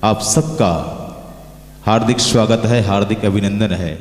आप सबका हार्दिक स्वागत है, हार्दिक अभिनंदन है।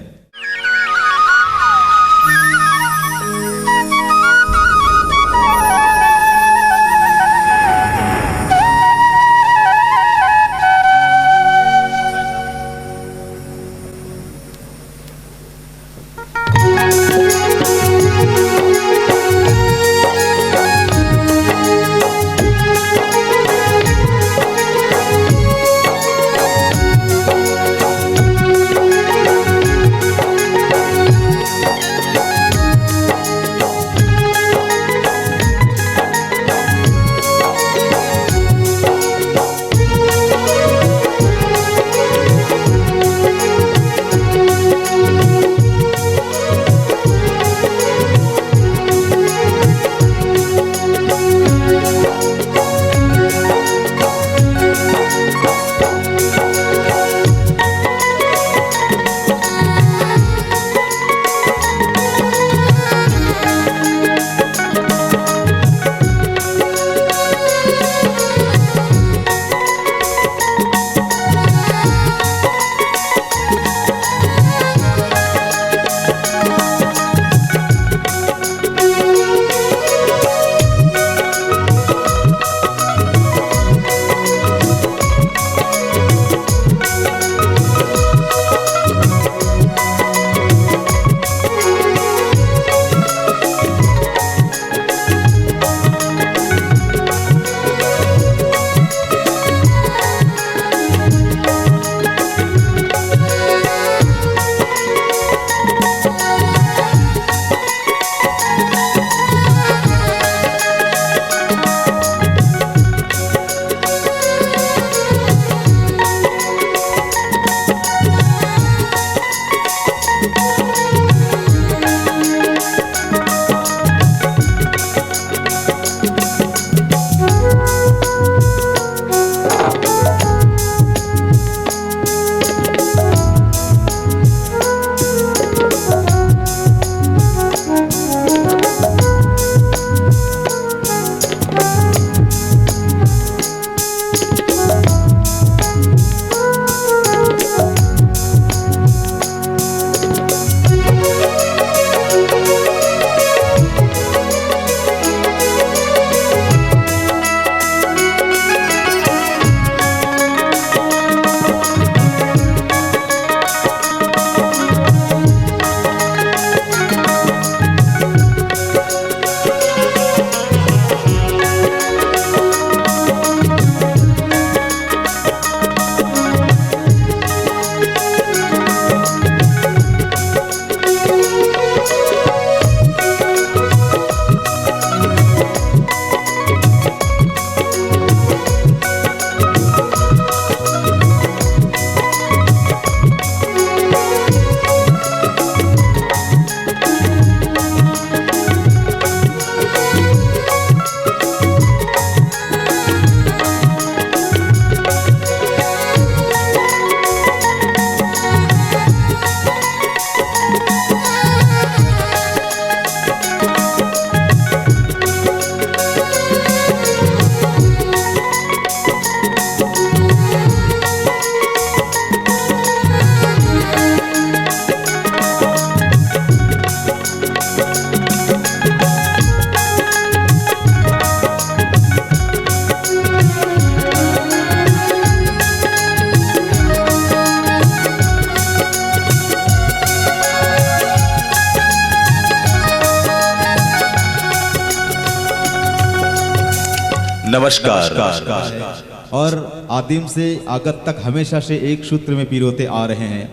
नमस्कार। और आदिम से आगत तक हमेशा से एक सूत्र में पिरोते आ रहे हैं।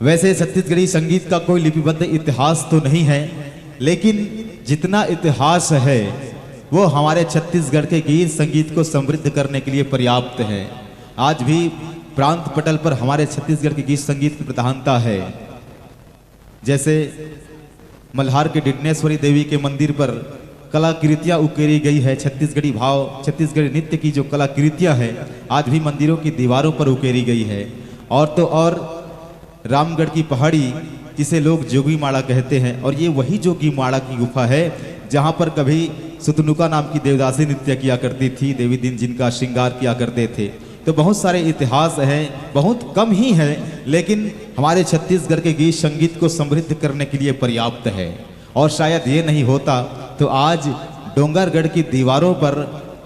वैसे छत्तीसगढ़ी संगीत का कोई लिपिबद्ध इतिहास तो नहीं है, लेकिन जितना इतिहास है वो हमारे छत्तीसगढ़ के गीत संगीत को समृद्ध करने के लिए पर्याप्त है। आज भी प्रांत पटल पर हमारे छत्तीसगढ़ के गीत संगीत की प्रधानता है। जैसे मल्हार के डिडनेश्वरी देवी के मंदिर पर कलाकृतियाँ उकेरी गई है। छत्तीसगढ़ी भाव, छत्तीसगढ़ी नृत्य की जो कलाकृतियाँ हैं आज भी मंदिरों की दीवारों पर उकेरी गई है। और तो और रामगढ़ की पहाड़ी जिसे लोग जोगी माड़ा कहते हैं, और ये वही जोगी माड़ा की गुफा है जहाँ पर कभी सुतनुका नाम की देवदासी नृत्य किया करती थी। देवी दिन जिनका श्रृंगार किया करते थे, तो बहुत सारे इतिहास हैं, बहुत कम ही हैं, लेकिन हमारे छत्तीसगढ़ के गीत संगीत को समृद्ध करने के लिए पर्याप्त है। और शायद ये नहीं होता तो आज डोंगरगढ़ की दीवारों पर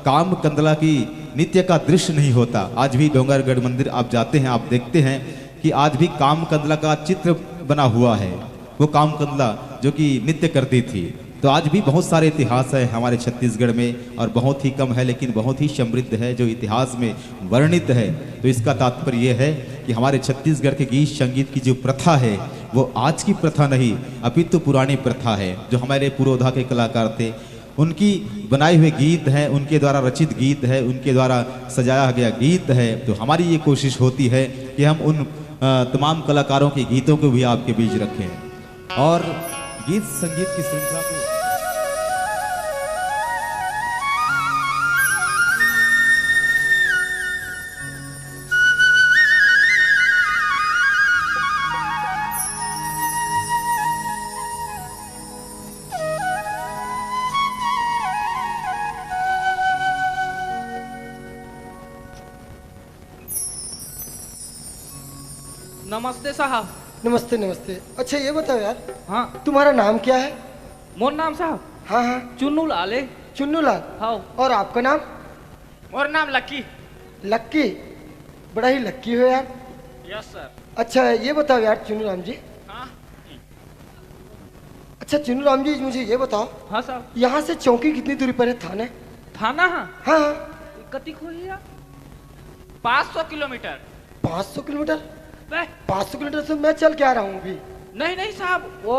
काम कंदला की नित्य का दृश्य नहीं होता। आज भी डोंगरगढ़ मंदिर आप जाते हैं, आप देखते हैं कि आज भी काम कंदला का चित्र बना हुआ है, वो काम कंदला जो कि नित्य करती थी। तो आज भी बहुत सारे इतिहास है हमारे छत्तीसगढ़ में, और बहुत ही कम है लेकिन बहुत ही समृद्ध है जो इतिहास में वर्णित है। तो इसका तात्पर्य ये है कि हमारे छत्तीसगढ़ के गीत संगीत की जो प्रथा है वो आज की प्रथा नहीं अपितु पुरानी प्रथा है। जो हमारे पुरोधा के कलाकार थे उनकी बनाए हुए गीत हैं, उनके द्वारा रचित गीत है, उनके द्वारा सजाया गया गीत है। तो हमारी ये कोशिश होती है कि हम उन तमाम कलाकारों के गीतों को भी आपके बीच रखें और गीत संगीत की श्रृंखला को। नमस्ते साहब। नमस्ते नमस्ते। अच्छा ये बताओ यार, हाँ तुम्हारा नाम क्या है? मोर नाम साहब हाँ हाँ, चुन्नू लाल है। चुन्नू लाल। हाँ और आपका नाम? मोर नाम लक्की। लक्की? बड़ा ही लक्की हो यार। Yes sir. अच्छा ये बताओ यार चुन्नू राम जी, हाँ अच्छा चुन्नू राम जी मुझे ये बताओ, हाँ साहब। यहाँ से चौकी कितनी दूरी पर है थाने? थाना हाँ हाँ हाँ। कति खोई 500 किलोमीटर। 500 किलोमीटर? बे, 500 किलोमीटर से मैं चल के आ रहा हूँ अभी। नहीं नहीं साहब वो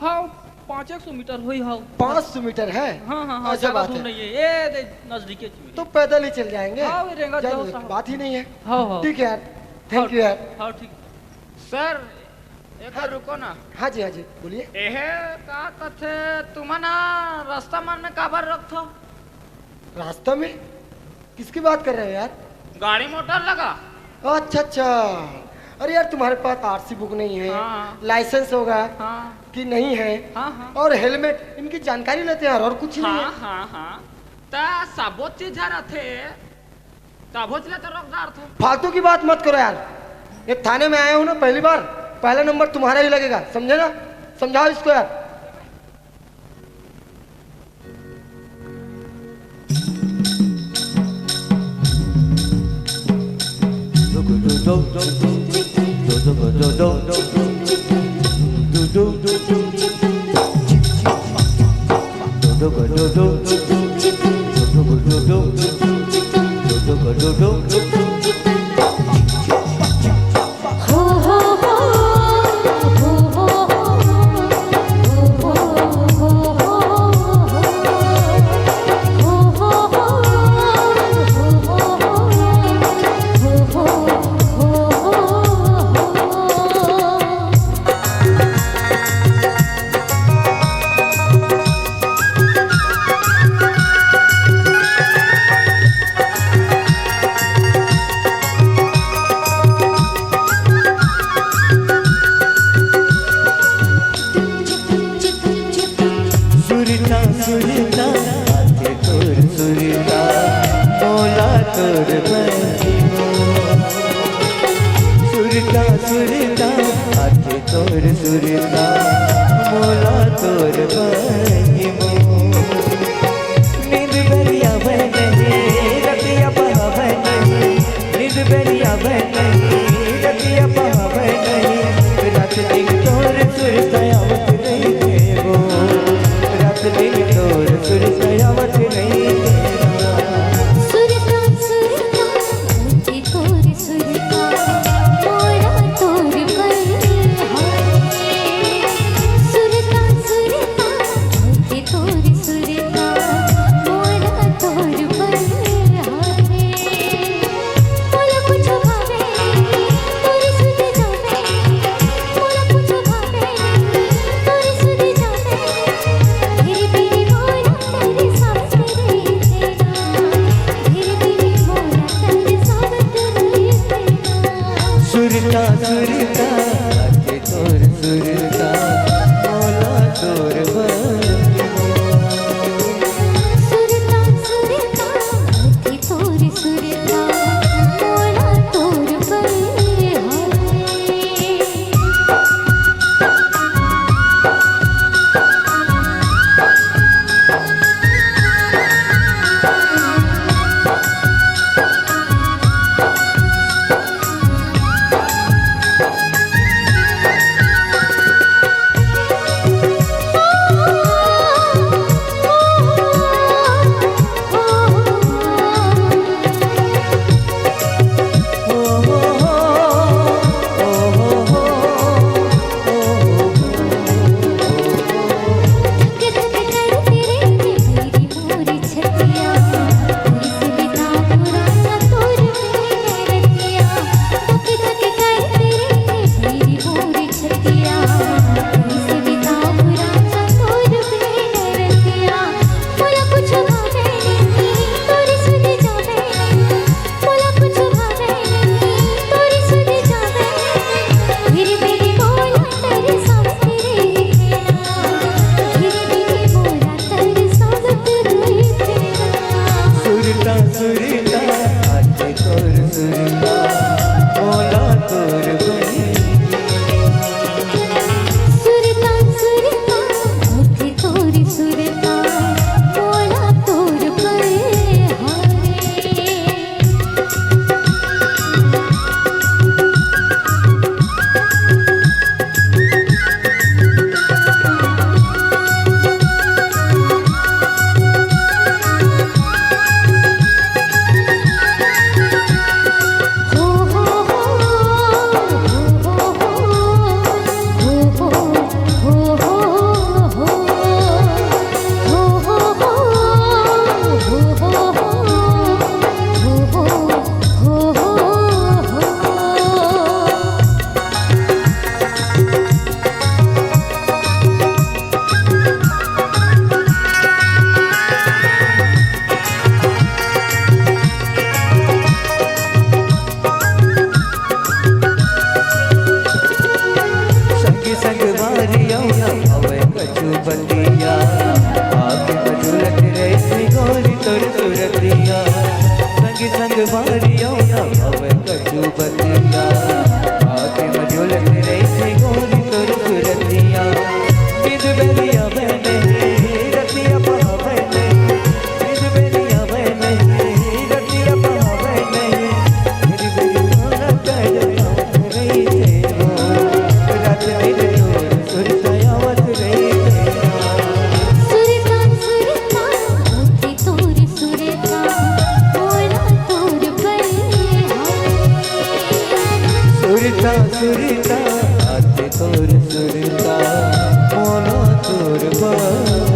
हाँ 500 मीटर हुई हाँ। 500 मीटर है? हाँ हाँ हाँ अच्छा ज्यादा बात दूर है। नहीं है, ये नजदीक है। तो पैदल ही चल जाएंगे। हाँ, वे रेंगा जाओ चलो, साहब। बात ही नहीं है। हाँ हाँ ठीक है यार, थैंक यू यार। हाँ ठीक सर। एक बार रुको ना। हाँ जी हाँ जी बोलिए। एहे का कथे तुम्हारा रास्ता मन में काबर रखो? रास्ता में? किसकी बात कर रहे हो यार? गाड़ी मोटर लगा। अच्छा अच्छा, अरे यार तुम्हारे पास आरसी बुक नहीं है, हाँ। लाइसेंस होगा हाँ कि नहीं है, हाँ हाँ और हेलमेट, इनकी जानकारी लेते हैं और कुछ नहीं हाँ है। हाँ हाँ ता सबो चीज रहते तबो चले तो रखदार थे। फालतू की बात मत करो यार, ये थाने में आया हूँ ना पहली बार, पहला नंबर तुम्हारा ही लगेगा, समझे ना? समझाओ इसको यार। मारियो न भव कछु बतिया आके मझुलत रही गोरी तोर सुरतिया बिद बेरिया बने रतिया बहबने बिद बेरिया बने रतिया बहबने मेरी बेरी मन कर रही थे रात दिन तोर सुरतावत रही सुरता सुरता आते तोर सुरता मोना तोर बने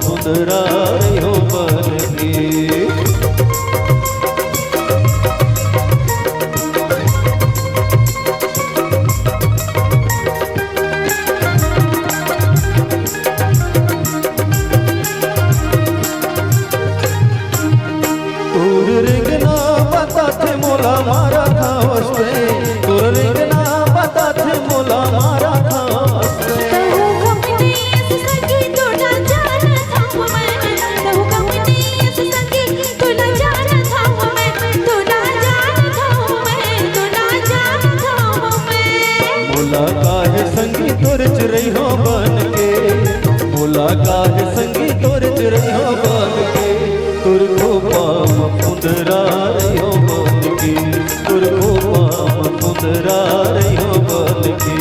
मुदरा रे हो बन मारा था उसपे तुर रिंगना पता थे मोला मारा था उसपे मोला काहे संगी तोर चिरई हो बन के मोला काहे संगी तोर चिरई हो बन के तुर को पाम पुंदरा रही हो बन के तुर को पाम पुंदरा रही हो बन के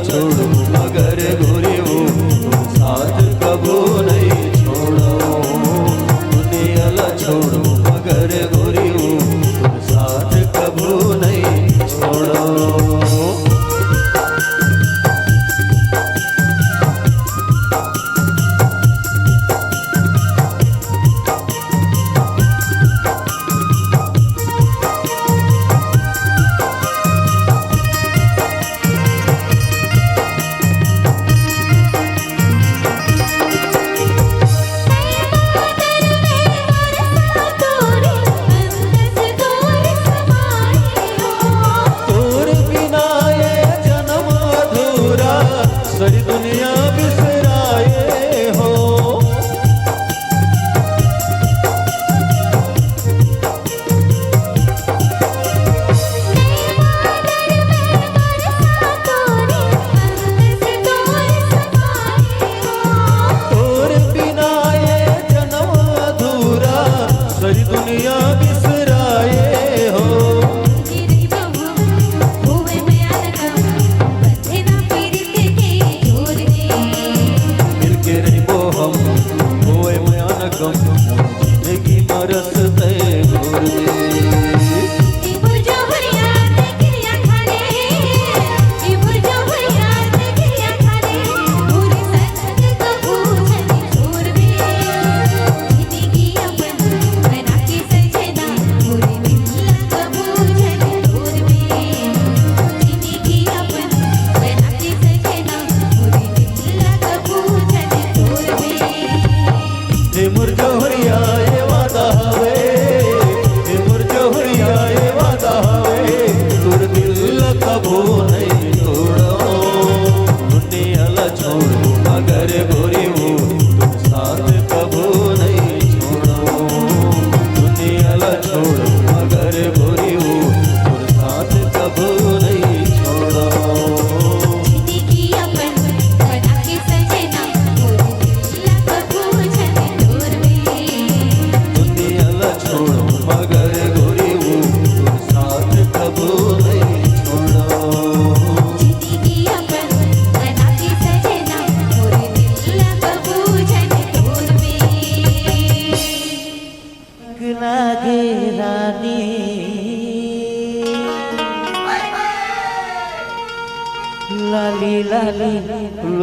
छोड़ो मगर गोरे वो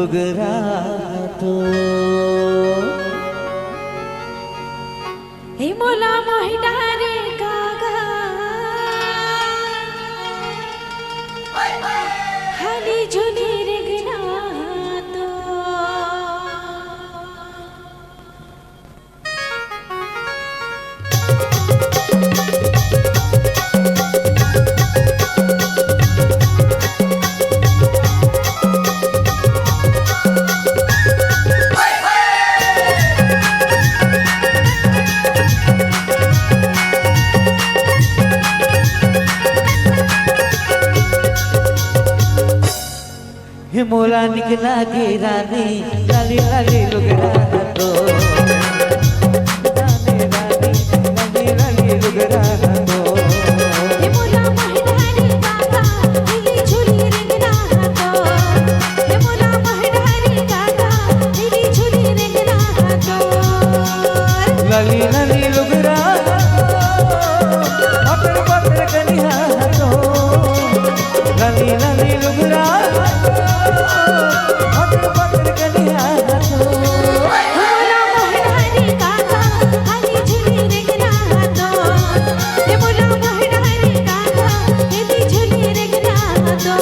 लुगरा तो हे मोला मोहिडारे कागा हाली झुली रेगना तो हे मोला निकला के रानी लाली लाली लुगरा तो रानी रानी लाली लाली लुगरा तो हे मोला मोहिडारे कागा हाली झुली रेगना तो हे मोला मोहिडारे कागा हाली झुली रेगना तो लाली लाली लुगरा पतर पतर कनिया तो लाली लाली लुगरा पतर पतर कनिया तो मोला मोहिडारे कागा हाली झुली रेगना तो हे मोला मोहिडारे कागा हाली झुली रेगना तो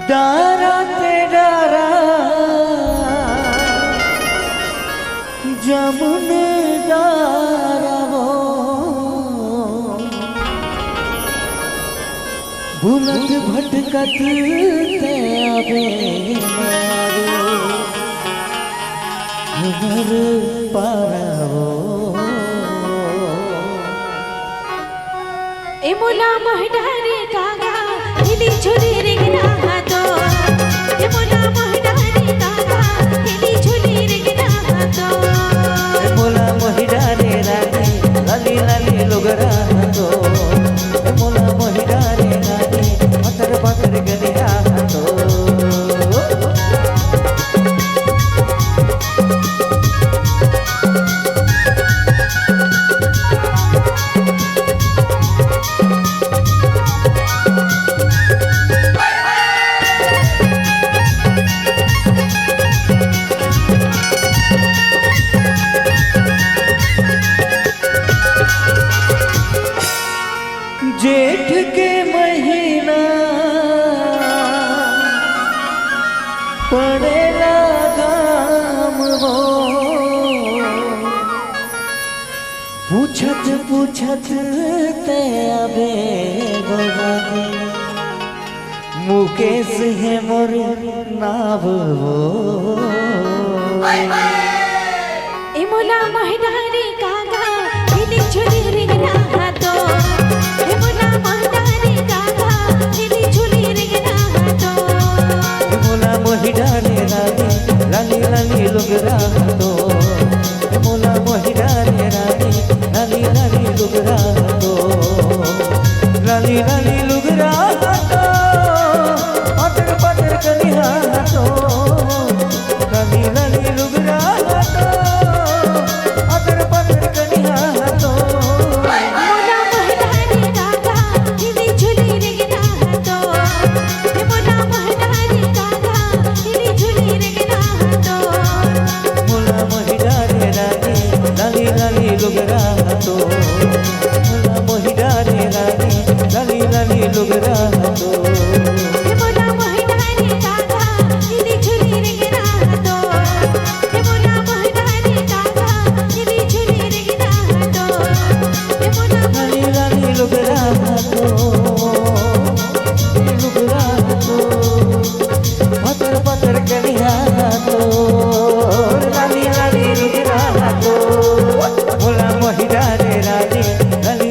डारा ते डारा जमुन डारा वो बुलंद भटकत ते आवे मारो हमर पारावो ए मोला मोहिडारे कागा हिली झुली रेगना तो ए मोला मोहिडारे कागा हिली झुली रेगना तो मोला मोहिडारे रानी लाली लाली लुगरा तो मोला मोहिडारे रानी पतर पतर गनिया तो जेठ के महीना पड़ेला गाम वो पूछत पूछत ते आबे गोगानी मुकेश है मोर नाव वो ए मोला मोहिडारे कागा हिली झुली रेगना तो ए मोला मोहिडारे कागा हिली झुली रेगना तो मोला मोहिडारे रानी लाली लाली लुगरा तो मोला मोहिडारे रानी लाली लाली लुगरा तो लाली लाली लुगरा तो पतर पतर कनिया तो लाली लाली लुगरा तो पतर पतर कनिया तो मोला मोहिडारे कागा हिली झुली रेगना तो ए मोला मोहिडारे कागा हिली झुली रेगना तो मोला मोहिडारे रानी लाली लाली लुगरा तो मोला मोहिडारे रानी लाली लाली लुगरा तो हे मोला मोहिडारे कागा हिली झुली रेगना तो हे मोला मोहिडारे कागा हिली झुली रेगना तो हे मोला लाली लाली लुगरा तो लुगरा तो पतर पतर कनिया तो लाली लाली लुगरा तो मोला मोहिडारे रानी लाली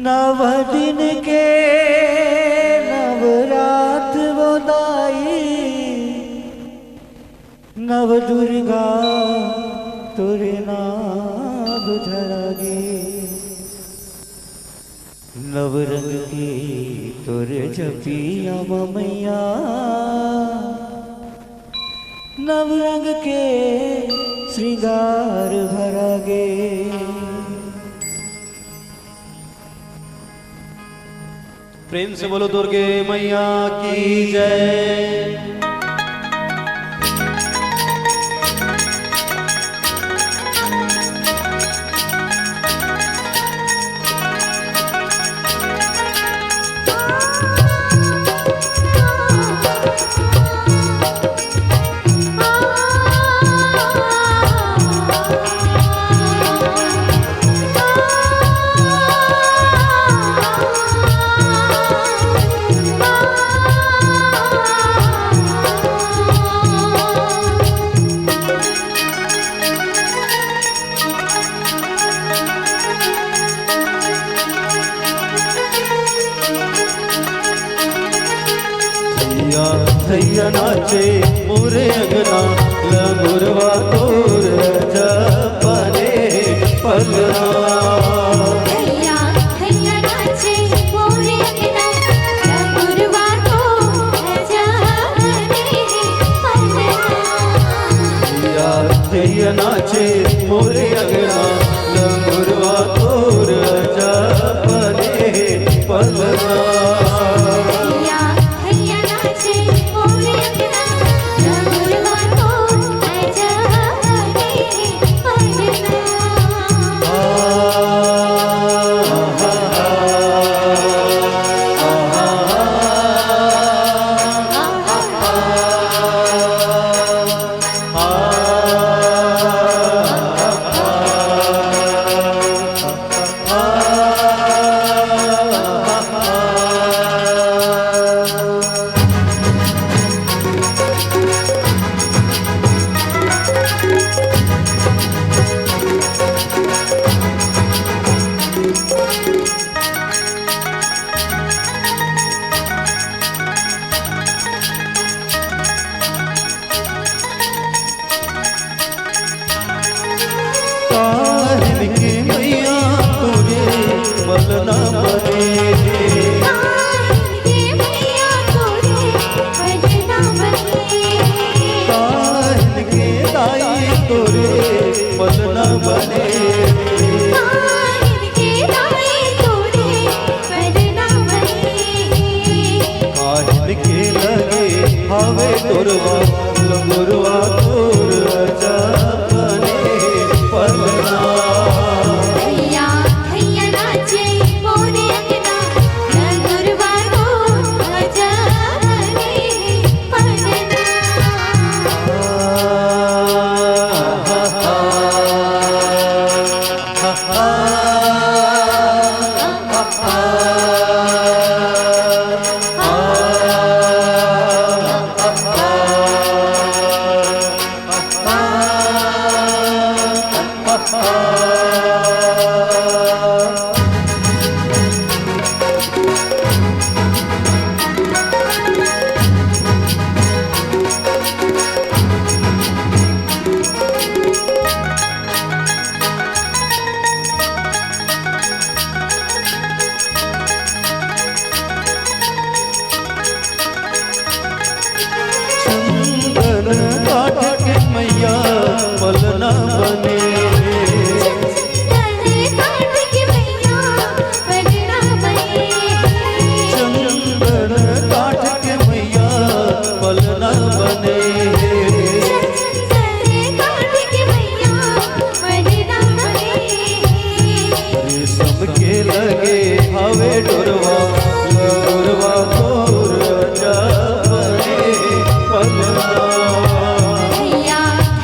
नव दिन के नवरात बोदाई नव दुर्गा तुरे नाम धरागे नव रंग की तुरे जपिया मैया नव रंग के श्रृंगार भरागे प्रेम से बोलो दुर्गे मैया की जय। थैया नाचे मोरे अगना लगुरवा तोर जपने पगना थैया थैया नाचे मोरे अगना लगुरवा तोर जपने पगना थैया नाचे मोरे अगना लगुरवा तोर जपने पगना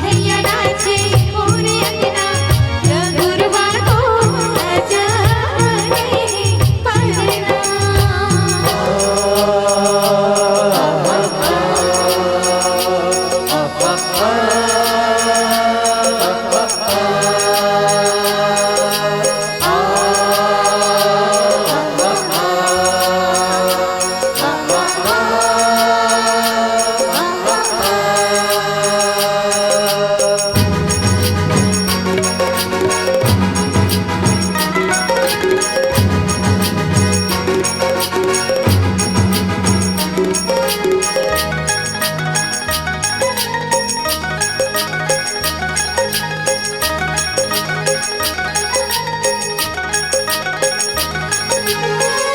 थैया नाचे मोरे अगना लगुरवा तोर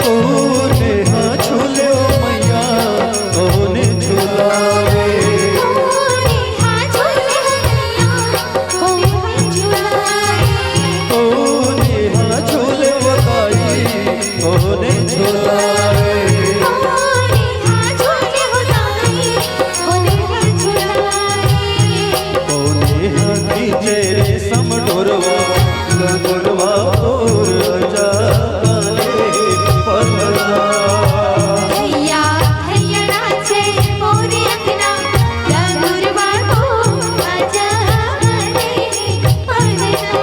ओने हाँ झूले ओ मैया ओने झूलावे ओने हाँ झूले मैया कोई झूलावे ओने हाँ झूले बताई ओने झूलावे ओने हाँ झूले होताई ओने हाँ झूलावे ओने हाँ खींचे रे समडोरवा लगोरवा और जाने पलना हैया हैया नाचे मोरे अंगना लगुरवा को आजा रे पलना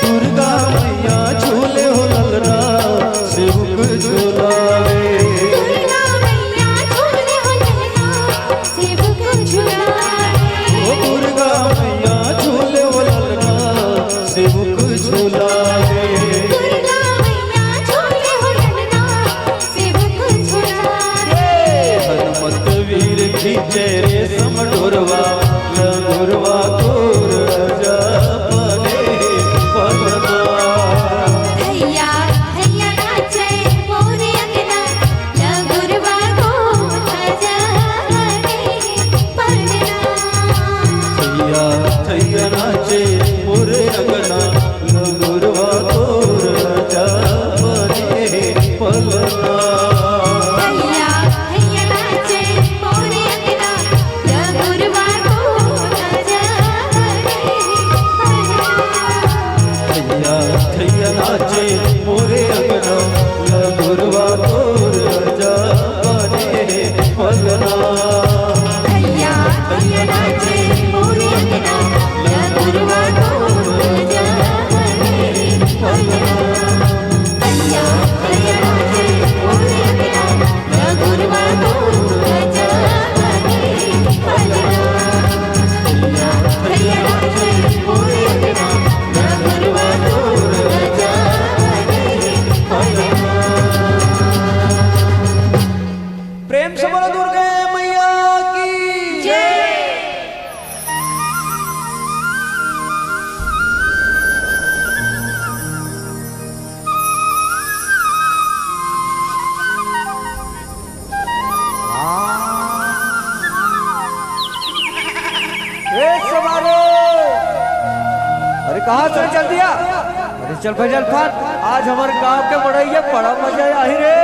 दुर्गा मैया झूले हो ललना सेवक झूलावे दुर्गा मैया झूले हो ललना सेवक झूलावे ओ दुर्गा मैया झूले हो ललना सेवक झूलावे दुर्गा मैया झूले हो ललना सेवक झूलावे हनुमत वीर खींचे रे समडोरवा लगोरवा तोर जापने पलना हैया हैया नाचे मोरे अंगना लगुरवा को आजा रे पलना थैया थैया नाचे मोरे अगना लगोरवा तोर जापने पलना हैया हैया नाचे मोरे अंगना लगुरवा को आजा रे पलना थैया थैया नाचे मोरे अगना लगोरवा तोर जापने पलना हैया हैया नाचे मोरे अंगना लगुरवा को आजा रे पलना हैया हैया नाचे मोरे अंगना लगुरवा को आजा रे पलना हैया हैया नाचे मोरे अंगना लगुरवा को आजा रे पलना। प्रेम से बोलो दुर्गा मैया की जय। सवारे अरे कहाँ से चल दिया? अरे चल भाई चल फट, आज हमारे गांव के मड़ैया बड़ा मजा आई रे।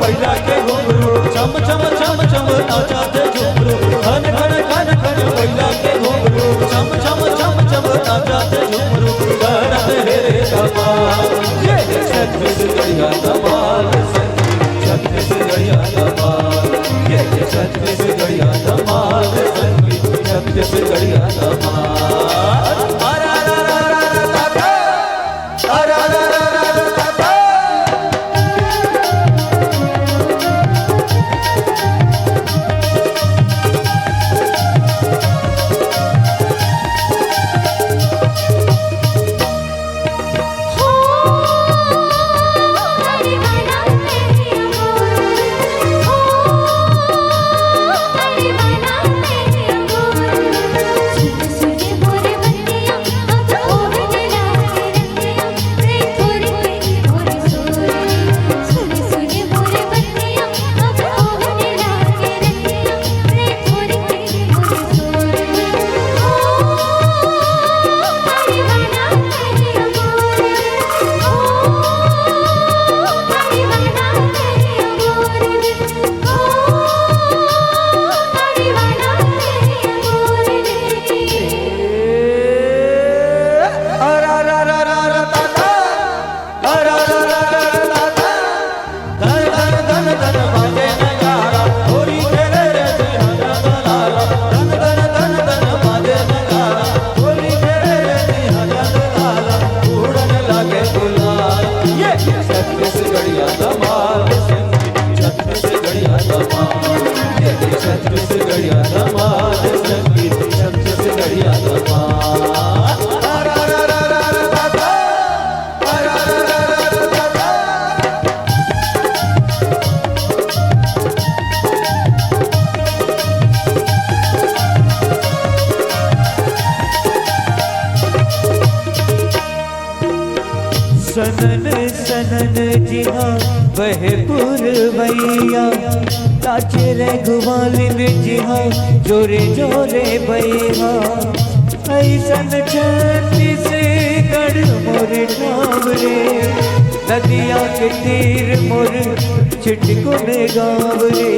चम चम चम चम नाचा ते झुमरू खन खन खन खन बैला के घुंघरू चम चम चम छत्तीसगढ़िया धमाल। सनन सनन जिहा बहे पुरवैया नाचे रे ग्वालिन जिहा जोरे जोरे बैहा ऐसन छत्तीसगढ़ मोर ठाव रे नदिया के तीर मोर छिटको में गाँव रे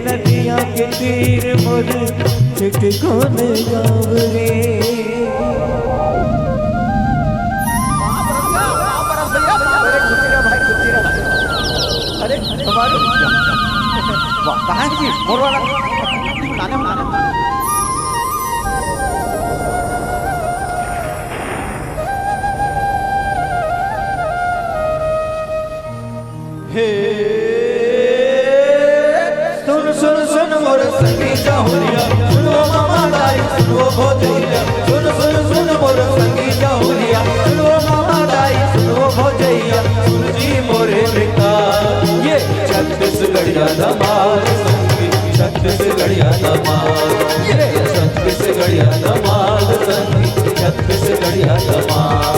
नदिया के तीर मोर छिटको में गाँव रे। अरे हमारे कहाँ है जी मोर वाला हे सुन सुन सुन मोर संगी जाहुरिया सुनो मामा दाई सुनो भोजैया सुन सुन सुन मोर संगी जाहुरिया सुनो मामा दाई सुनो भोजैया सुन जी मोरे पिता ये छत्तीसगढ़िया धमाल संगी छत्तीसगढ़िया धमाल ये छत्तीसगढ़िया धमाल संगी छत्तीसगढ़िया धमाल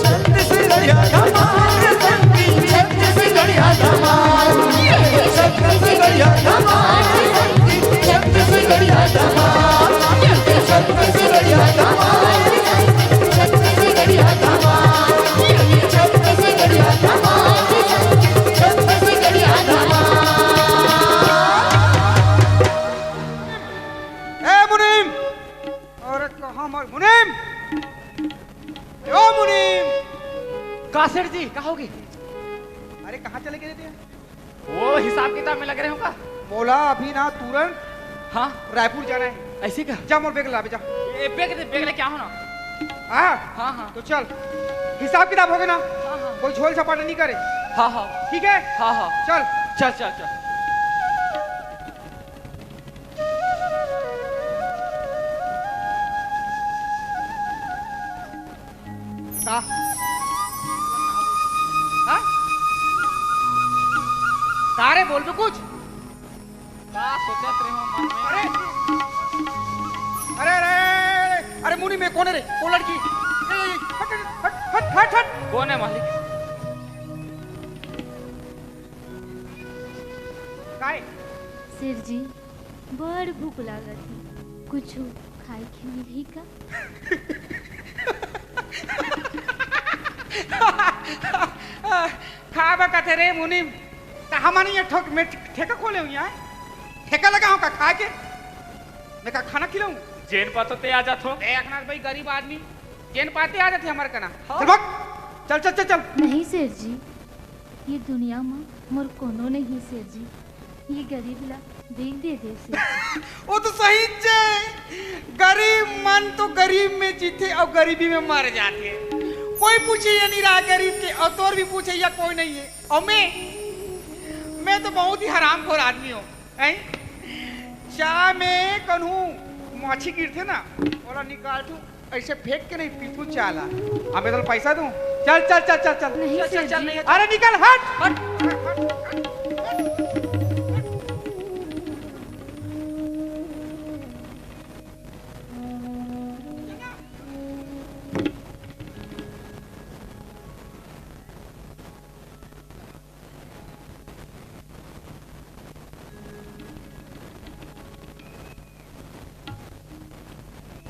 छत्तीसगढ़िया धमाल संगी छत्तीसगढ़िया धमाल छत्तीसगढ़िया धमाल छत्तीसगढ़िया धमाल छत्तीसगढ़िया धमाल छत्तीसगढ़िया धमाल छत्तीसगढ़िया धमाल छत्तीसगढ़िया धमाल। ए मुनीम औरत कहाँ मर मुनीम ओ मुनीम का सेठ जी का होगी? अरे कहाँ चले गए थे? वो हिसाब किताब में लग रहे हो का? बोला अभी ना तुरंत हाँ रायपुर जाना है। ऐसे का? जा मोर बैग ला जा। ये बेग ले क्या हो ना? हाँ हाँ हाँ तो चल हिसाब किताब हो गया ना हाँ हाँ कोई झोल सपाटा नहीं करे हाँ हाँ ठीक है हाँ हाँ चल चल चल चल। का हाँ कारे बोल दो कुछ का सोचत रहे हो मन में? अरे अरे अरे अरे मुनी में कौन है रे वो लड़की ए, हट हट हट हट हट कौन है मालिक? काय सिर जी बड़ भूख लागत है कुछ खाए के मिली का? खाबा कथे रे मुनी कहा मानी ये ठोक में ठेका खोले हुई है ठेका लगा हूं का खा के मैं का खाना खिलाऊं जेन पातो ते आ जात हो। एकनाथ भाई गरीब आदमी जेन पाते आ जाते हमारे कना हाँ। चल भाग चल चल चल चल नहीं सेठ जी ये दुनिया में मोर कोनो नहीं सेठ जी ये गरीब ला देख दे दे सेठ जी। वो तो सही छे गरीब मन तो गरीब में जीते और गरीबी में मर जाते कोई पूछे या नहीं रहा गरीब के और तोर भी पूछे या कोई नहीं है और मैं तो बहुत ही हरामखोर आदमी हूँ चाह में कन्हू माछी गिरते ना और निकाल दूं ऐसे फेंक के नहीं पीपू चाला हमें तो पैसा दूं चल चल चल चल चल नहीं चल सेठ चल चल जी नहीं है। अरे निकल हट हट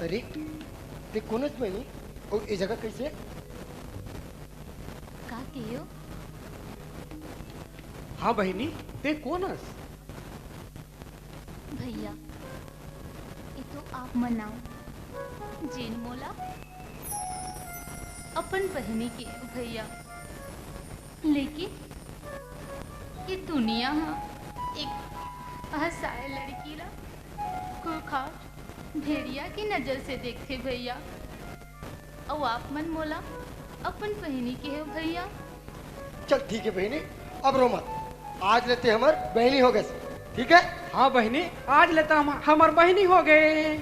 अरे ते कोणच बहिणी ओ ये जगह कैसे का कियो हाँ बहिनी ते कोणस भैया ये तो आप मनाओ जेन मोला अपन पहने के भैया लेकिन ये दुनिया हाँ एक हसाए लड़की ला खूंखार भेड़िया की नजर से देखते भैया और आप मन मोला अपन पहनी के हो भैया। चल ठीक है बहिनी अब रो मत आज लेते हमार बहनी हो गए ठीक है हाँ बहनी आज लेता हम हमार बहनी हो गए।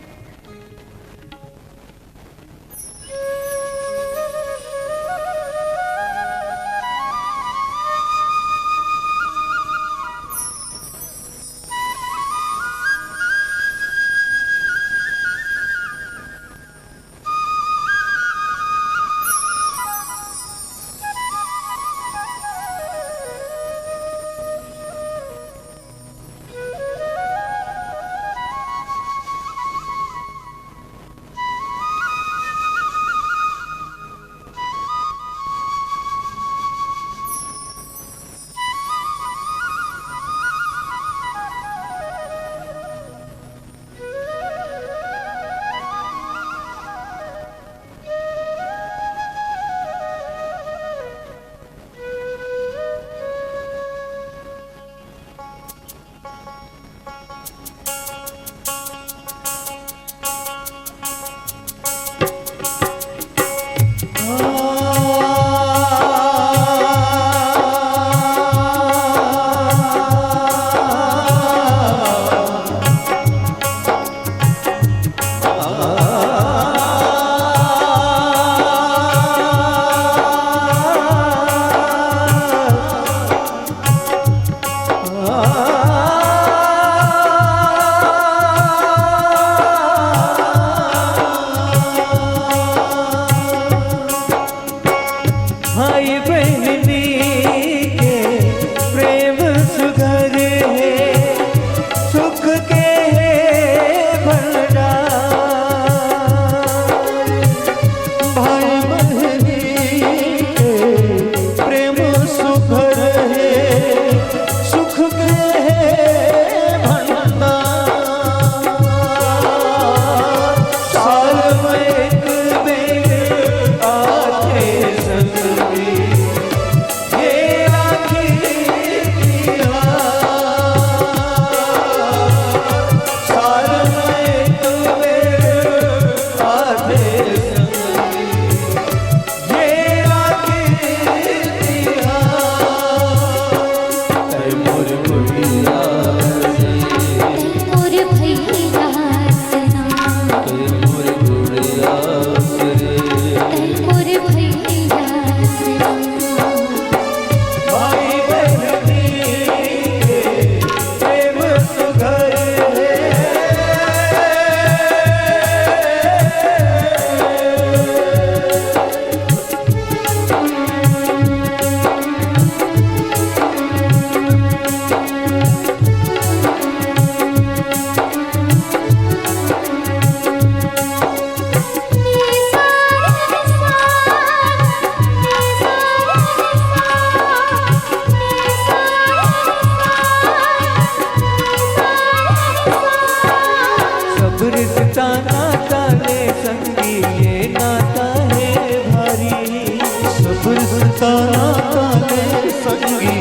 ले संगी ये नाता है भारी सब रिश्ता नाता ले संगी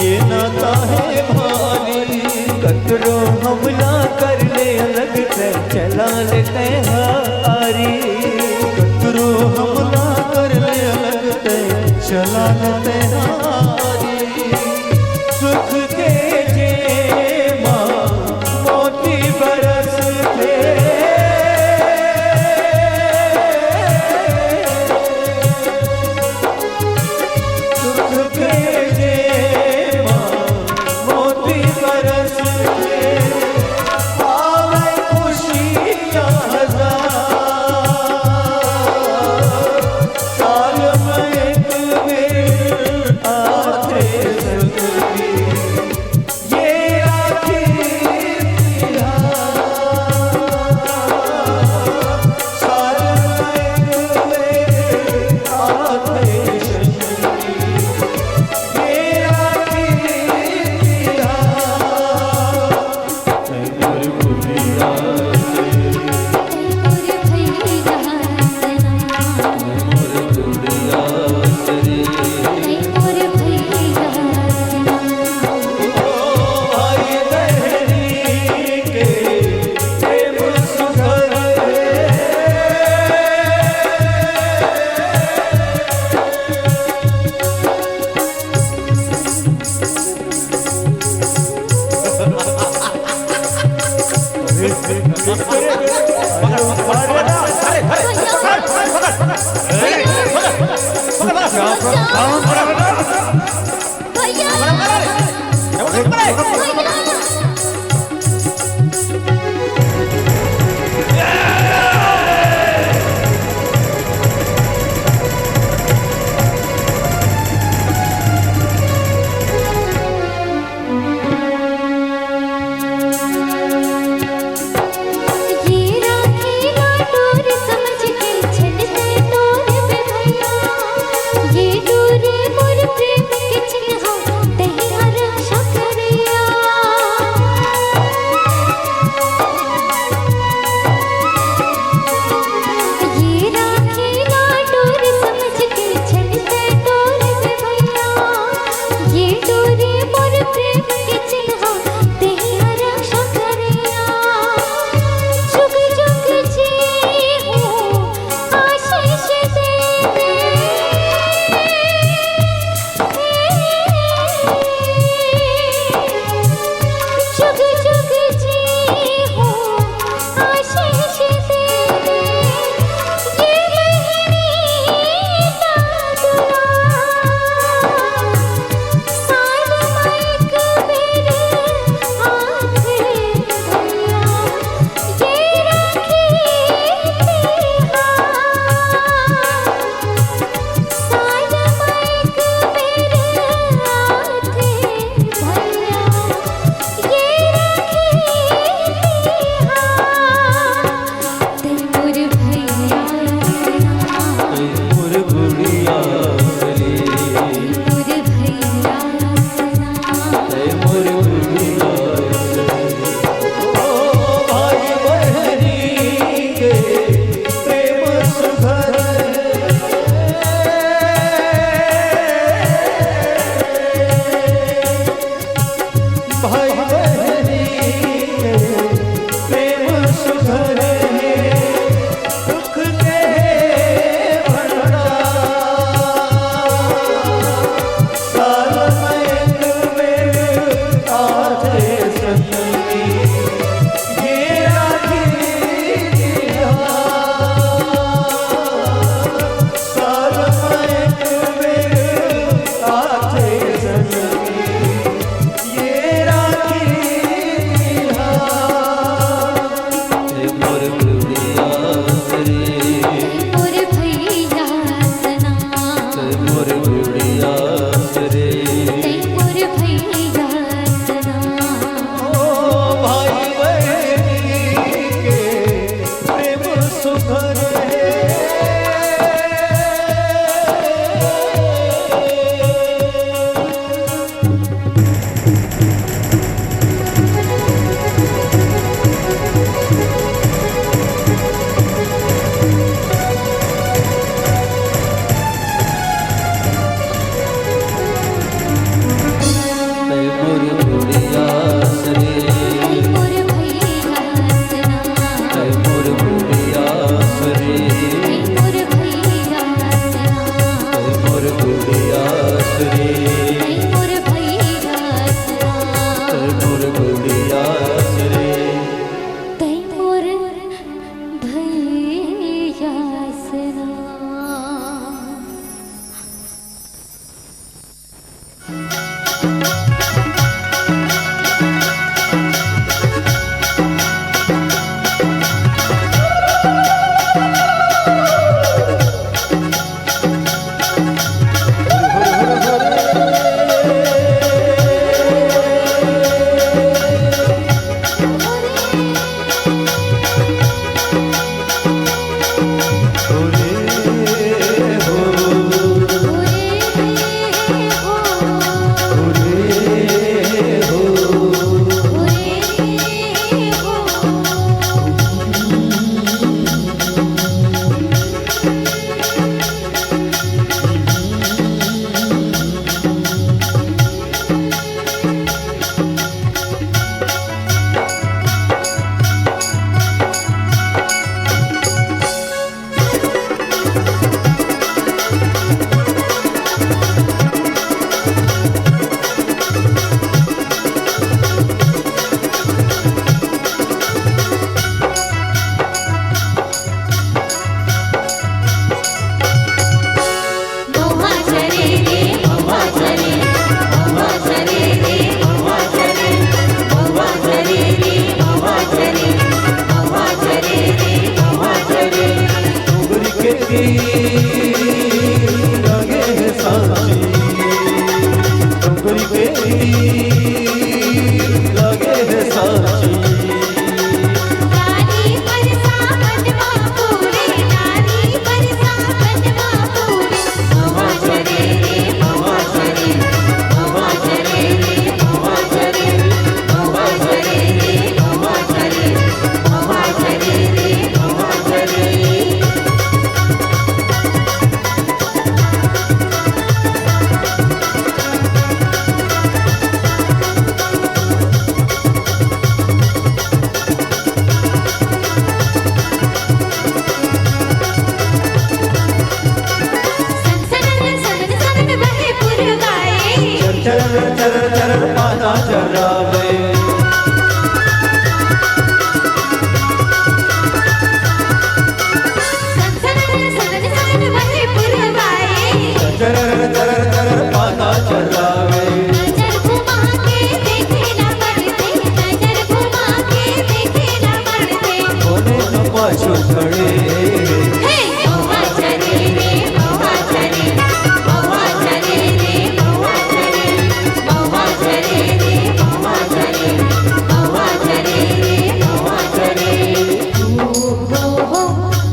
ये नाता है भारी कतरो हमला कर ले अलग से चला लेते हारी कतरो हमला कर ले अलग ते चला लेते हारी सुख के जे माँ मोती बरसते सुख के जे माँ मोती बरसते आवे खुशियाँ हजार साल में एक बेर आते संगी ये आखिर साल में एक बेर आते संगी ये भाई बहनी के प्रेम सुधर ये राखी ना डोर समझ के छड़ते तोर पे भैया ये डोर मोर प्रेम के चिन्ह तहिया रक्षा करिया ये राखी ना डोर समझ के छड़ते तोर पे भैया ये डोर मोर प्रेम के चिन्ह तहिया रक्षा करिया जुग जुग जी हो आशीष देवे जुग जुग जी हो आशीष देवे ये महीने का दुआ साल में एक बेर आते भैया ये राखी तिहार साल में एक बेर आते भैया ये राखी तिहार तोर भैया मोर गुड़िया रे तोर भैया मोर गुड़िया ओ भाई बहनी के प्रेम सुधर भाई बहनी के प्रेम सुधर दुख के भंडार साल में एक बेर आते संगी ये आखिर साल में एक बेर आते संगी ये राखी मोर गुड़िया रे तोर भैया सना मोर गुड़िया रे तोर भैया सना ओ भाई बहनी के प्रेम सुधर तीर लगे है सांची डोंगरी के तीर लगे है सांची नारी परसा बनवा पूरे नारी परसा बनवा पूरे मवा चरे रे मवा चरे मवा चरे रे मवा चरे मवा चरे रे मवा चरे मवा चरे रे मवा चरे सन बहे पुरवाए चरण चरण चरण पाना चरावे सन बहे पुरवाए चरण चरण चरण पाना चरावे नजर घुमा के देखे ना पड़ते नजर घुमा के देखे ना पड़ते कोने न पाछो खड़े हे मवा चरे रे मवा चरे मवा चरे रे मवा चरे मवा चरे रे मवा चरे मवा चरे रे मवा चरे हो हो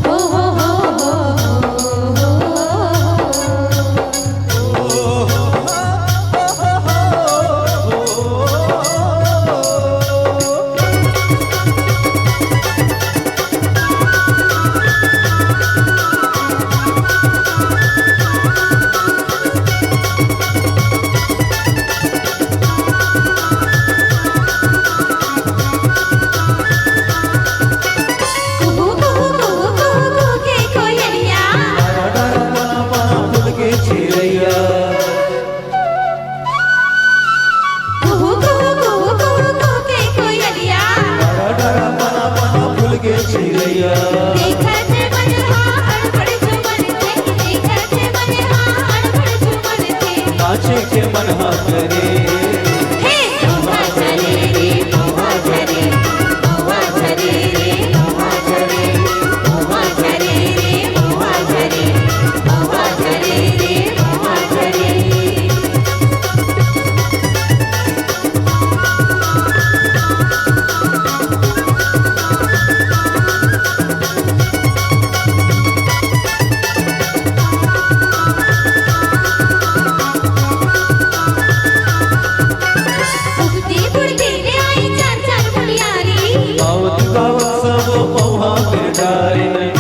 हो हो हो कुहू कुहू कुहू कुहू कुहू के कोयलिया डरा पना पना फूल के चिड़ैया कुहू कुहू कुहू कुहू कुहू के कोयलिया डरा पना पना फूल के चिड़ैया देखत मन अड़बड़ जुमन थे देखत मन अड़बड़ जुमन थे नाचे के मन करे हे मवा चरे रे मवा चरे मवा चरे रे मवा चरे मवा चरे रे मवा चरे मवा चरे रे मवा चरे उगती बुड़ती ले आई चार चार मुनियारी गावत गावत सब पौहा पे डारे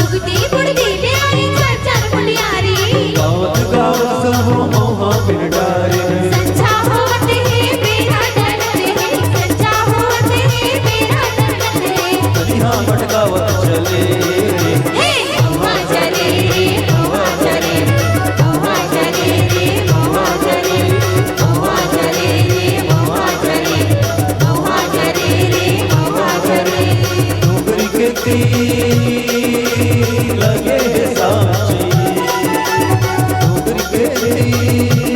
उगती बुड़ती ले आई चार चार मुनियारी गावत गावत सब पौहा पे डारे संचा होवत है मेरा डरत है संचा होवत है मेरा डरत है कलिहा मटकावत चले हे मवा चरे रे मवा चरे मवा चरे रे मवा चरे मवा चरे रे मवा चरे मवा चरे रे मवा चरे डोंगरी के तीर लगे है सांची डोंगरी के तीर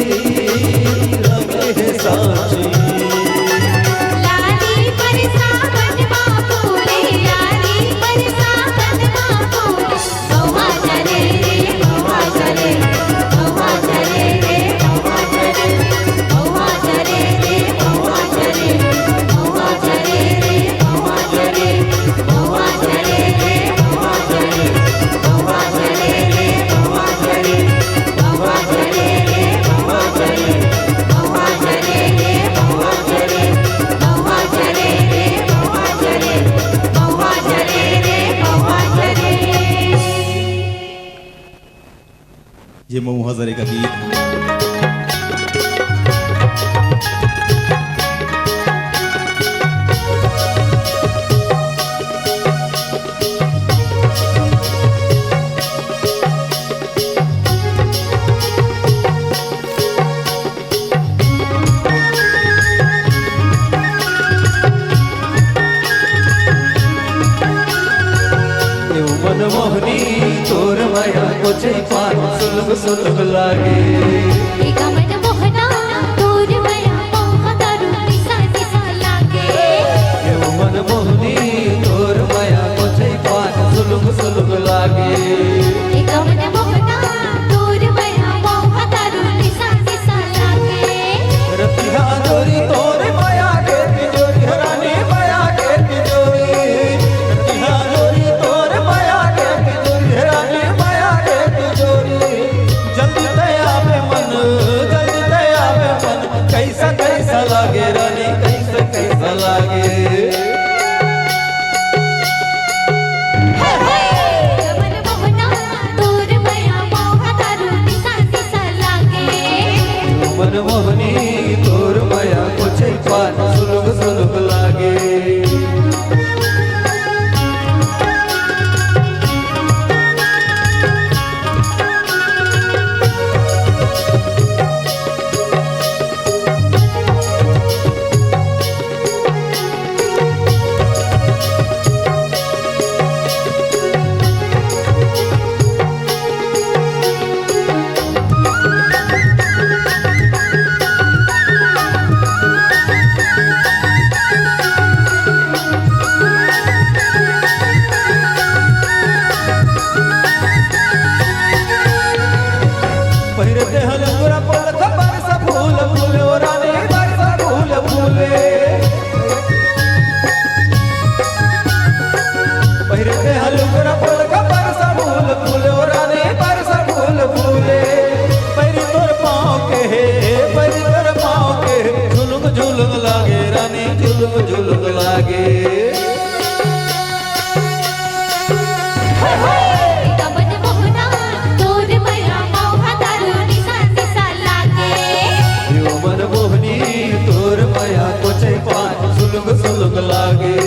लगे है सांची लाली परसा बनवा पूरे लाली परसा बनवा पूरे मवा चरे रे मवा चरे मवा चरे रे मवा चरे मवा चरे रे मवा चरे मवा चरे रे मवा चरे मवा चरे रे मवा चरे मवा चरे रे मवा चरे मवा चरे रे मवा चरे मवा चरे रे मवा चरे मवा चरे रे मवा चरे मवा चरे रे मवा चरे ये मऊ हज़ारे का गीत मनमोहनी तोर माया कोचे पान सुलभ सुलभ लागे एका मन मोहना तोर माया मोह दारू दिसा दिसा लागे मन ऐसा लागे मन मोहना तोर मया मोहा तारू दिसा दिसा लागे मन मोहनी तोर मया कुछ पान सुलग सुलग लागे झुलुक लागे मन मोहना तोर मया मोहा तारू दिसा दिसा लागे यो मन मोहनी तोर मया कुछ पान सुलग सुलग लागे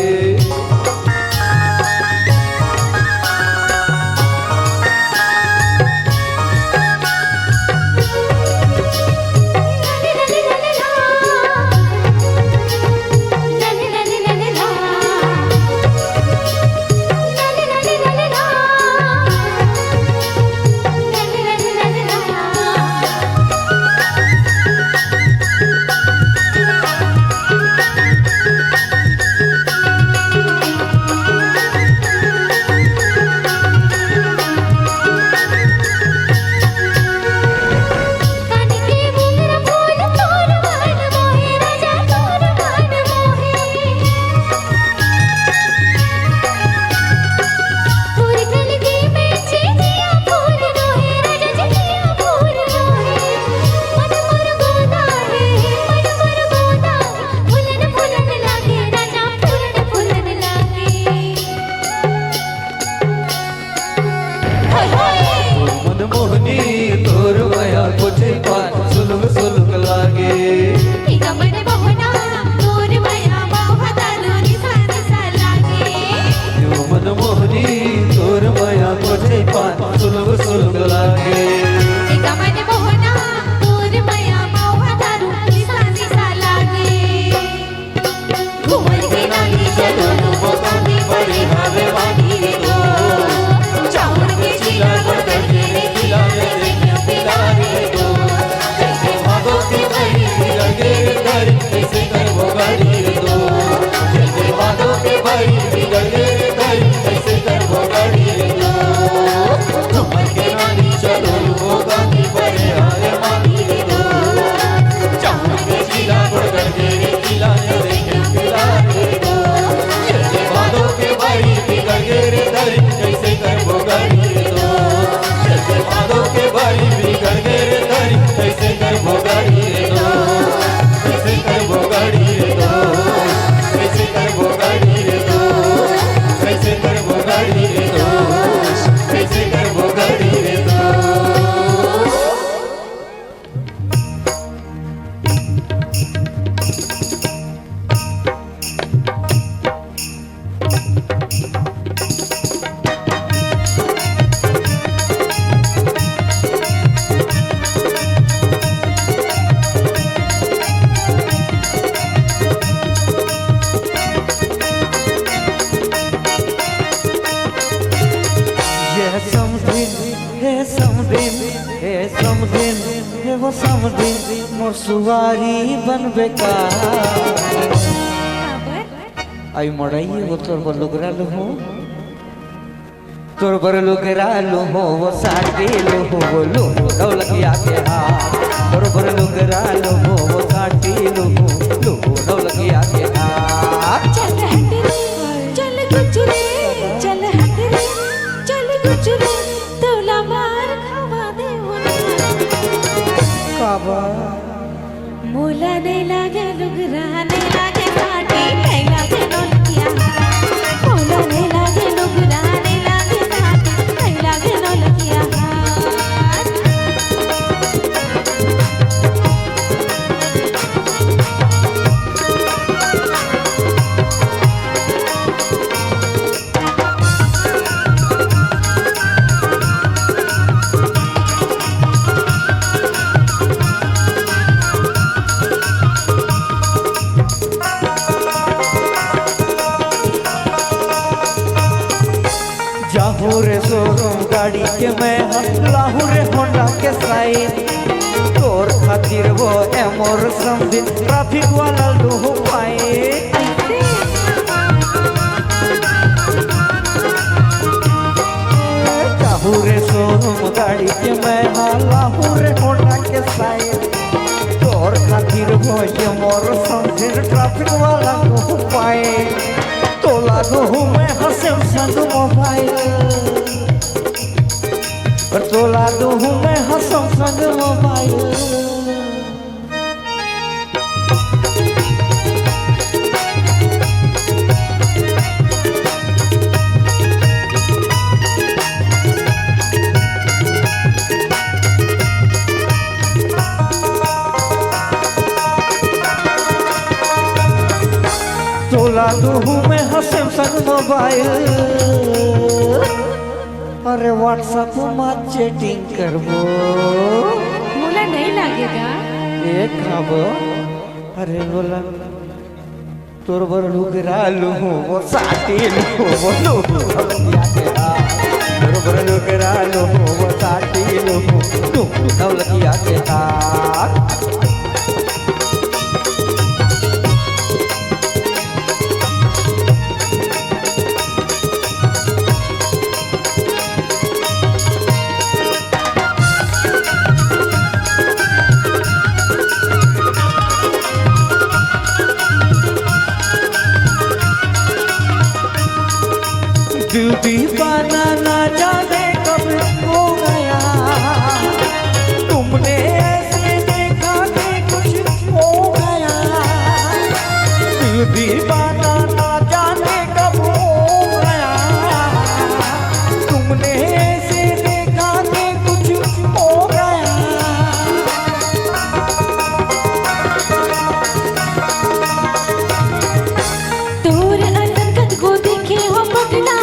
वो समझी मोर सुवारी बनबे का आई मड़ाई वो तोर बलुगरा लो हो तोर बलुगरा लो हो वो साटे लो हो वो लो दौलतिया के हाथ तोर बलुगरा लो हो वो साटे लो हो लो दौलतिया के हाथ चल हट रे चल गुजरे चल हट रे चल गुजरे तोला मार खावा दे काबा मोला नहीं लागे लुगरा नहीं लागे काटी के मैं लाहौर होंडा के साइन तोर खातिर वो एमोर समझ ट्रैफिक वाला लूह पाए चाहूरे शोरूम गाड़ी के मैं लाहौर होंडा के साइन तोर खातिर वो एमोर समझ ट्रैफिक वाला लूह पाए तो लागू हूँ मैं सैमसंग मोबाइल तो लागू हूँ मैं सैमसंग मोबाइल तो लागू हूँ मैं सैमसंग मोबाइल अरे व्हाट्सएप में चैटिंग करबो मोला नहीं लागेगा एक खाबो अरे बोला तोर बर लुगरा लू वो साटी लू वो तोर बर लुगरा लू वो साटी लू दौलतिया के ताक दीवाना ना जाने कब हो गया तुमने ऐसे देखा कि कुछ हो गया दीवाना ना जाने कब हो गया तुमने ऐसे देखा कि कुछ हो गया तोर अलगत को देखे हो पगला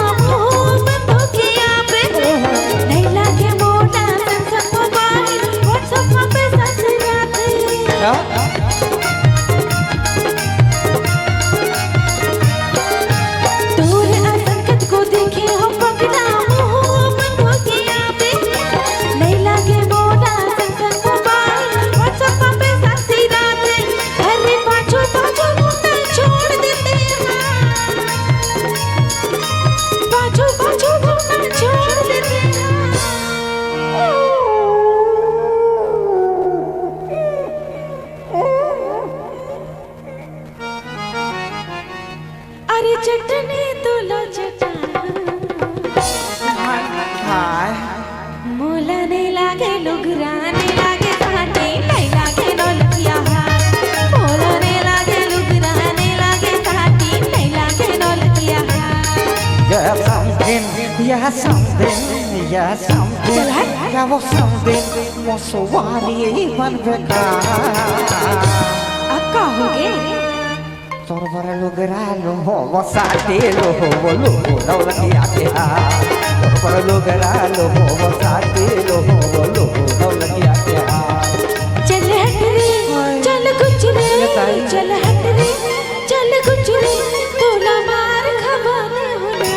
चटनी तुला मोला नहीं लागे लुगरा नहीं लागे काटे नहीं लागे नौलकिया मोला नहीं लागे लुगरा नहीं लागे काटे नहीं लागे नौलकिया Yeah, something, yeah, something, yeah, was something, was so wani even beka. अब का हो गए तोर बरा लुगरा लो हो वो साटे लो हो वो दौलतिया के तोर बरा लुगरा लो हो वो साटे लो हो वो दौलतिया के चल हट रे चल कुछ रे चल हट रे चल कुछ रे तोला मार खबाने होना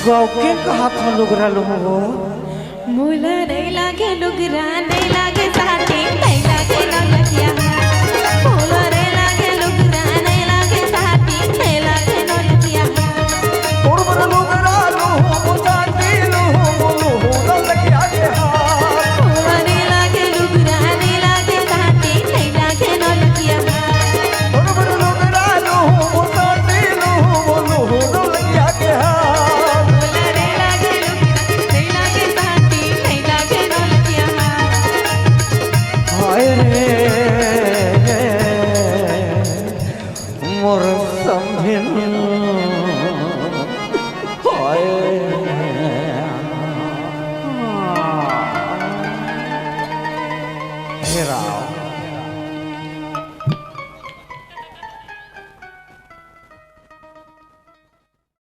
गाँव के कहा था लुगरा लो हो मोला नहीं लागे लुगरा नहीं लागे साटे